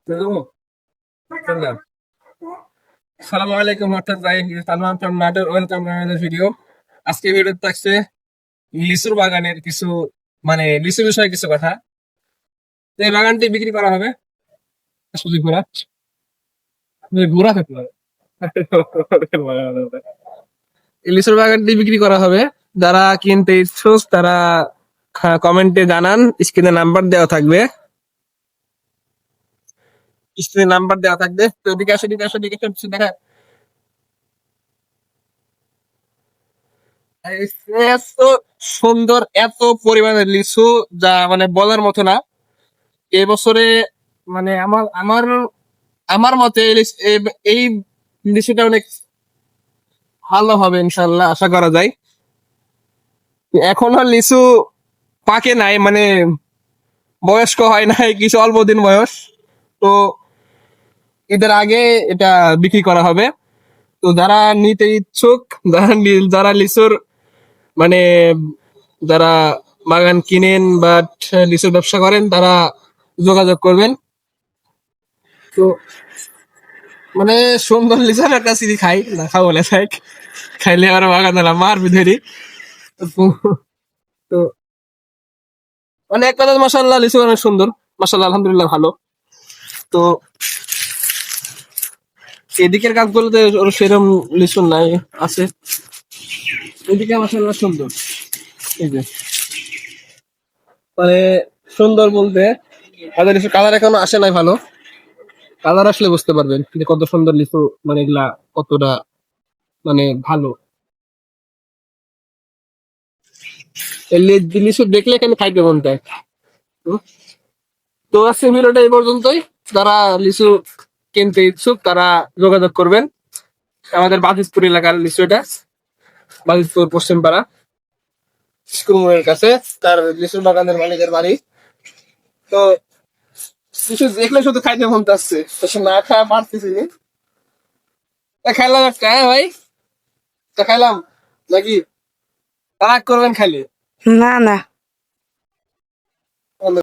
সালামু আলাইকুম welcome video. আজকে ভিডিও থাকছে লিচুর বাগানের কিছু মানে লিচু বিষয়ে কিছু কথা। তো এই বাগানটি বিক্রি করা হবে। শুধু ঘোরা ঘোরা থাকতে হবে। এই লিচুর বাগানটি বিক্রি করা হবে। যারা কিনতে ইচ্ছুক তারা কমেন্টে জানান। স্ক্রিনে নাম্বার দেওয়া থাকবে। স্ক্রিনে নাম্বার দেওয়া থাকবে। তো এদিকে আসো, এদিকে আসো, এদিকে আসো, দেখা। এত সুন্দর, এত পরিমাণের লিচু যা মানে বলার মতো না। এবছরে মানে আমার আমার আমার মতে এই লিচুটা অনেক ভালো হবে ইনশাল্লাহ, আশা করা যায়। এখনো লিচু পাকে নাই, মানে বয়স্ক হয় নাই, কিছু অল্প দিন বয়স। তো এদের আগে এটা বিক্রি করা হবে। তো যারা নিতে ইচ্ছুক, যারা লিচুর মানে যারা বাগান কিনেন বা লিচুর ব্যবসা করেন তারা যোগাযোগ করবেন। তো মানে সুন্দর লিচু আমি একটা চিনি খাই না, খাবো বলে থাক, খাইলে আর বাগান মারবি ধরি। তো মানে এক কথা, মাসাল্লাহ লিচু অনেক সুন্দর, মাসাল্লাহ আলহামদুলিল্লাহ ভালো। তো এদিকের গাছগুলোতে ওর সেরকম লিচু নাই, আছে। এদিকে মাসাল্লাহ সুন্দর। এই যে মানে সুন্দর বলতে তাদের লিচু কালার এখনো আসে নাই ভালো। কালার আসলে বুঝতে পারবেন যে কত সুন্দর লিচু, মানে এগুলা কতটা মানে ভালো। এই লিচু দেখলে কেন খাইতে মন চায়। হুম? তো আজকে ভিডিওটা এই পর্যন্তই। যারা লিচু কিনতে ইচ্ছুক তারা যোগাযোগ করবেন। আমাদের বাজিতপুর এলাকার লিচু এটা, বাজিতপুর পশ্চিমপাড়া স্কুলের কাছে তার লিচু বাগানের মালিকের বাড়ি। তো লিচু দেখলে শুধু খাইতে মন চাচ্ছে, তো সে না খাওয়া পারতেছি। তা খাইলাম একটা, হ্যাঁ ভাই, তা খাইলাম নাকি রাগ করবেন খাইলে? না না।